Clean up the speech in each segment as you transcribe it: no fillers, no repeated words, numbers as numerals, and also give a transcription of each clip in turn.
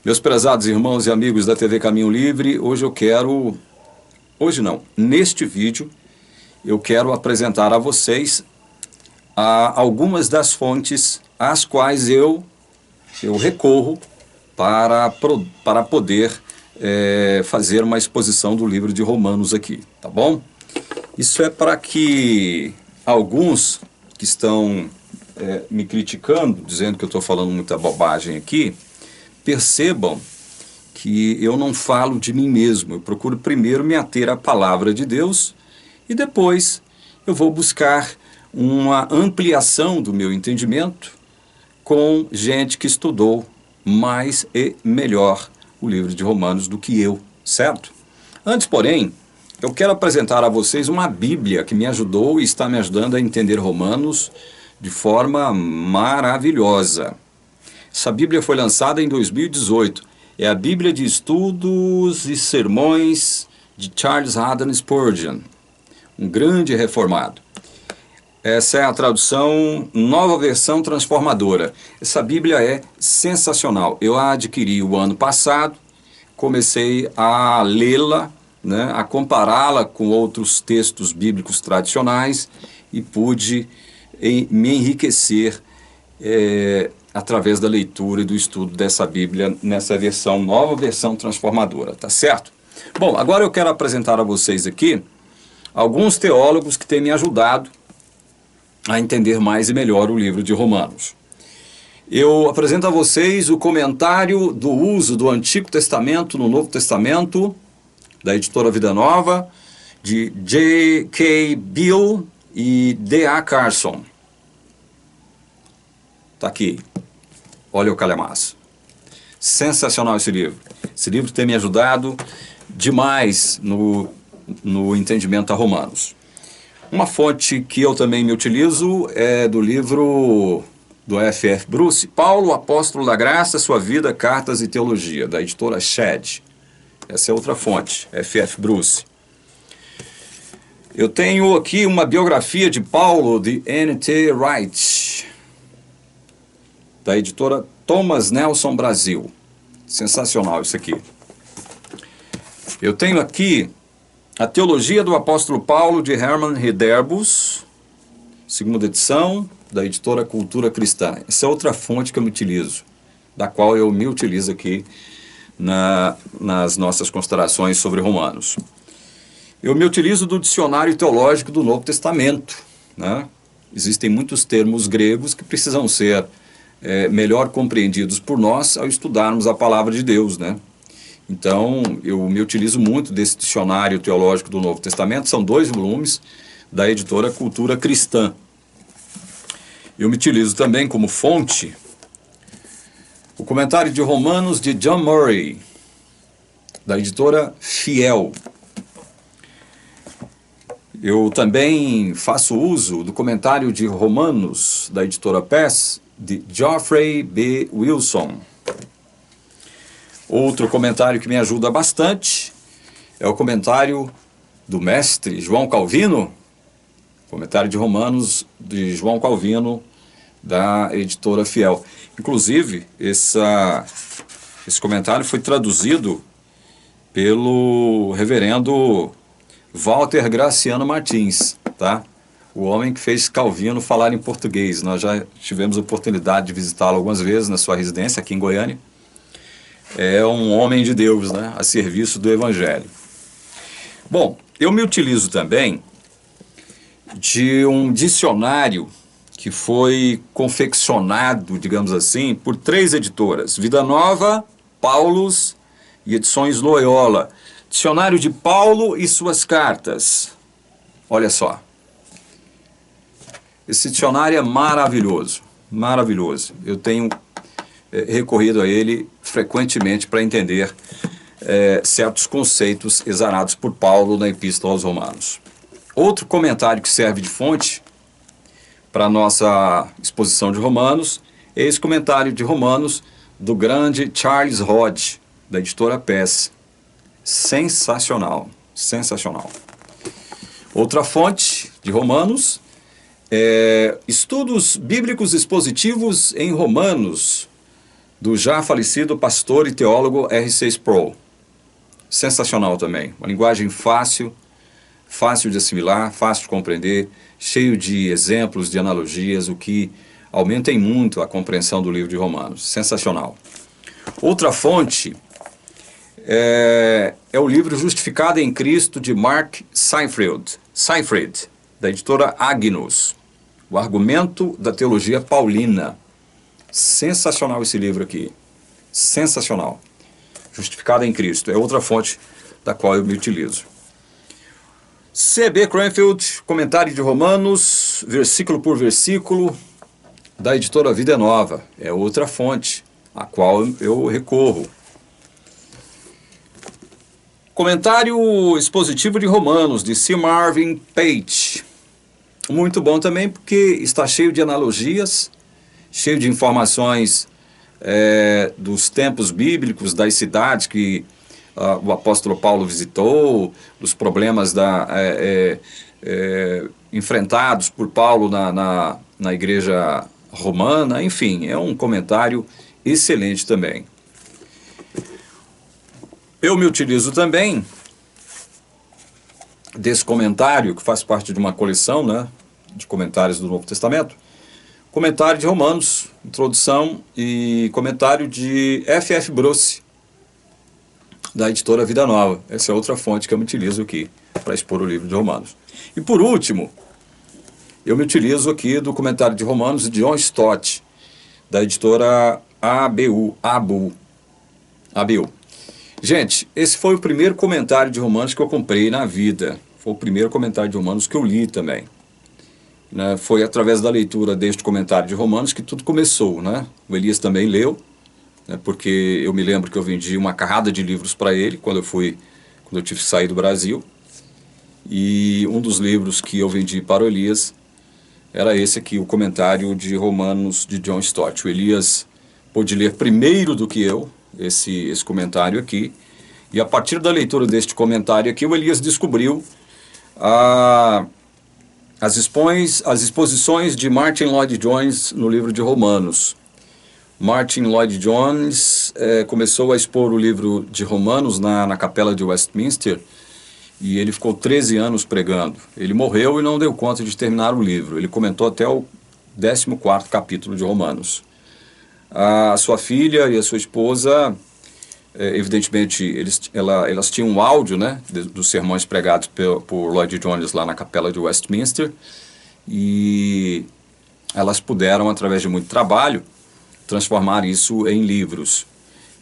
Meus prezados irmãos e amigos da TV Caminho Livre, neste vídeo, eu quero apresentar a vocês algumas das fontes às quais eu recorro para poder fazer uma exposição do livro de Romanos aqui, tá bom? Isso é para que alguns que estão me criticando, dizendo que eu estou falando muita bobagem aqui, percebam que eu não falo de mim mesmo. Eu procuro primeiro me ater à palavra de Deus e depois eu vou buscar uma ampliação do meu entendimento com gente que estudou mais e melhor o livro de Romanos do que eu, certo? Antes, porém, eu quero apresentar a vocês uma Bíblia que me ajudou e está me ajudando a entender Romanos de forma maravilhosa. Essa Bíblia foi lançada em 2018. É a Bíblia de Estudos e Sermões de Charles Haddon Spurgeon, um grande reformado. Essa é a tradução Nova Versão Transformadora. Essa Bíblia é sensacional. Eu a adquiri o ano passado, comecei a lê-la, a compará-la com outros textos bíblicos tradicionais e pude me enriquecer através da leitura e do estudo dessa Bíblia nessa versão, Nova Versão Transformadora, tá certo? Bom, agora eu quero apresentar a vocês aqui alguns teólogos que têm me ajudado a entender mais e melhor o livro de Romanos. Eu apresento a vocês o comentário do uso do Antigo Testamento no Novo Testamento, da editora Vida Nova, de J.K. Bill e D.A. Carson. Está aqui. Olha o calhamaço. Sensacional esse livro. Esse livro tem me ajudado demais no entendimento a Romanos. Uma fonte que eu também me utilizo é do livro do F.F. Bruce, Paulo, Apóstolo da Graça, Sua Vida, Cartas e Teologia, da editora Shed. Essa é outra fonte, F.F. Bruce. Eu tenho aqui uma biografia de Paulo, de N.T. Wright, da editora Thomas Nelson Brasil. Sensacional isso aqui. Eu tenho aqui a Teologia do Apóstolo Paulo, de Hermann Ridderbus, segunda edição, da editora Cultura Cristã. Essa é outra fonte que eu me utilizo, da qual eu me utilizo aqui nas nossas considerações sobre Romanos. Eu me utilizo do Dicionário Teológico do Novo Testamento, Existem muitos termos gregos que precisam ser melhor compreendidos por nós ao estudarmos a palavra de Deus, Então, eu me utilizo muito desse Dicionário Teológico do Novo Testamento, são 2 volumes, da editora Cultura Cristã. Eu me utilizo também como fonte o comentário de Romanos de John Murray, da editora Fiel. Eu também faço uso do comentário de Romanos, da editora PES, de Geoffrey B. Wilson. Outro comentário que me ajuda bastante é o comentário do mestre João Calvino, comentário de Romanos de João Calvino, da editora Fiel. Inclusive, esse comentário foi traduzido pelo reverendo Walter Graciano Martins, o homem que fez Calvino falar em português. Nós já tivemos a oportunidade de visitá-lo algumas vezes na sua residência aqui em Goiânia. É um homem de Deus, a serviço do Evangelho. Bom, eu me utilizo também de um dicionário que foi confeccionado, digamos assim, por 3 editoras, Vida Nova, Paulus e Edições Loyola. Dicionário de Paulo e suas cartas. Olha só. Esse dicionário é maravilhoso, maravilhoso. Eu tenho recorrido a ele frequentemente para entender certos conceitos exarados por Paulo na Epístola aos Romanos. Outro comentário que serve de fonte para a nossa exposição de Romanos é esse comentário de Romanos do grande Charles Hodge, da editora PES. Sensacional, sensacional. Outra fonte de Romanos é Estudos Bíblicos Expositivos em Romanos, do já falecido pastor e teólogo R.C. Sproul. Sensacional também, uma linguagem fácil de assimilar, fácil de compreender, cheio de exemplos, de analogias, o que aumenta em muito a compreensão do livro de Romanos. Sensacional. Outra fonte é o livro Justificado em Cristo, de Mark Seifried, da editora Agnus. O Argumento da Teologia Paulina. Sensacional esse livro aqui. Sensacional. Justificado em Cristo. É outra fonte da qual eu me utilizo. C.B. Cranfield, Comentário de Romanos, versículo por versículo, da editora Vida Nova. É outra fonte a qual eu recorro. Comentário expositivo de Romanos, de C. Marvin Page. Muito bom também porque está cheio de analogias, cheio de informações dos tempos bíblicos, das cidades que o apóstolo Paulo visitou, dos problemas enfrentados por Paulo na igreja romana. Enfim, é um comentário excelente também. Eu me utilizo também desse comentário, que faz parte de uma coleção, né, de comentários do Novo Testamento, comentário de Romanos, introdução, e comentário de F.F. Bruce, da editora Vida Nova. Essa é outra fonte que eu me utilizo aqui para expor o livro de Romanos. E por último, eu me utilizo aqui do comentário de Romanos de John Stott, da editora ABU. Gente, esse foi o primeiro comentário de Romanos que eu comprei na vida. Foi o primeiro comentário de Romanos que eu li também. Né? Foi através da leitura deste comentário de Romanos que tudo começou, né? O Elias também leu, né? Porque eu me lembro que eu vendi uma carrada de livros para ele quando eu tive que sair do Brasil. E um dos livros que eu vendi para o Elias era esse aqui, o comentário de Romanos de John Stott. O Elias pôde ler primeiro do que eu esse comentário aqui, e a partir da leitura deste comentário aqui, o Elias descobriu as exposições de Martin Lloyd-Jones no livro de Romanos. Martin Lloyd-Jones começou a expor o livro de Romanos na capela de Westminster, e ele ficou 13 anos pregando. Ele morreu e não deu conta de terminar o livro. Ele comentou até o 14º capítulo de Romanos. A sua filha e a sua esposa, evidentemente, elas tinham um áudio, né, dos sermões pregados por Lloyd-Jones lá na capela de Westminster, e elas puderam, através de muito trabalho, transformar isso em livros.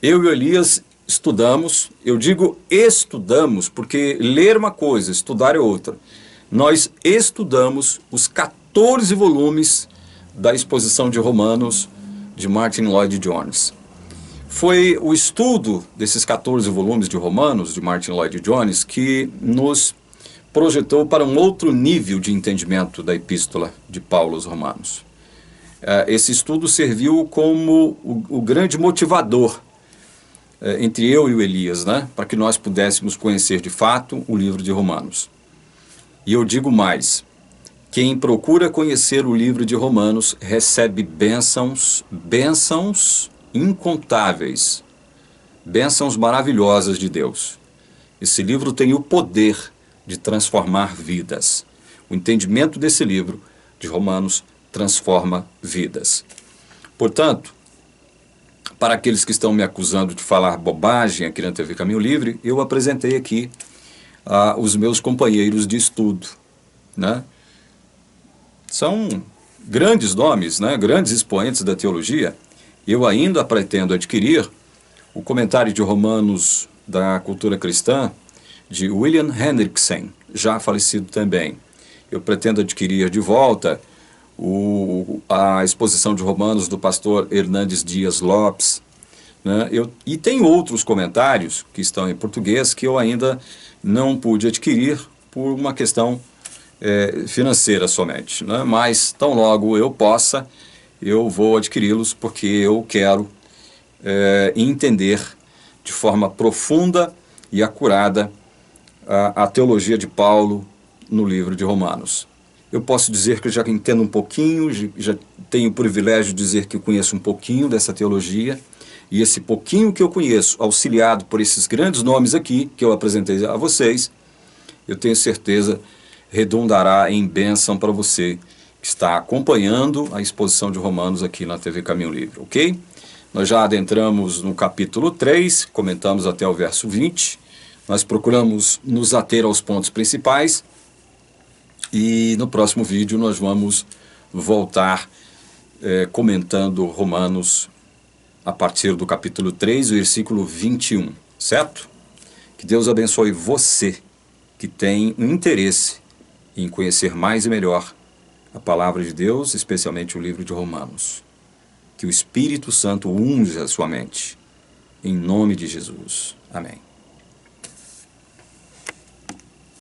Eu e o Elias estudamos, eu digo estudamos, porque ler uma coisa, estudar é outra. Nós estudamos os 14 volumes da exposição de Romanos de Martin Lloyd-Jones. Foi o estudo desses 14 volumes de Romanos, de Martin Lloyd-Jones, que nos projetou para um outro nível de entendimento da epístola de Paulo aos Romanos. Esse estudo serviu como o grande motivador entre eu e o Elias, né, para que nós pudéssemos conhecer de fato o livro de Romanos. E eu digo mais: quem procura conhecer o livro de Romanos recebe bênçãos incontáveis, bênçãos maravilhosas de Deus. Esse livro tem o poder de transformar vidas. O entendimento desse livro de Romanos transforma vidas. Portanto, para aqueles que estão me acusando de falar bobagem aqui na TV Caminho Livre, eu apresentei aqui os meus companheiros de estudo, né? São grandes nomes, né? Grandes expoentes da teologia. Eu ainda pretendo adquirir o comentário de Romanos da cultura cristã de William Hendrickson, já falecido também. Eu pretendo adquirir de volta a exposição de Romanos do pastor Hernandes Dias Lopes, né? E tem outros comentários que estão em português que eu ainda não pude adquirir por uma questão financeira somente, né? Mas tão logo eu possa, eu vou adquiri-los, porque eu quero entender de forma profunda e acurada a teologia de Paulo no livro de Romanos. Eu posso dizer que eu já entendo um pouquinho, já tenho o privilégio de dizer que eu conheço um pouquinho dessa teologia, E esse pouquinho que eu conheço, auxiliado por esses grandes nomes aqui, que eu apresentei a vocês, eu tenho certeza redundará em bênção para você que está acompanhando a exposição de Romanos aqui na TV Caminho Livre, ok? Nós já adentramos no capítulo 3, comentamos até o verso 20, nós procuramos nos ater aos pontos principais e no próximo vídeo nós vamos voltar comentando Romanos a partir do capítulo 3, versículo 21, certo? Que Deus abençoe você que tem um interesse em conhecer mais e melhor a palavra de Deus, especialmente o livro de Romanos. Que o Espírito Santo unja a sua mente. Em nome de Jesus. Amém.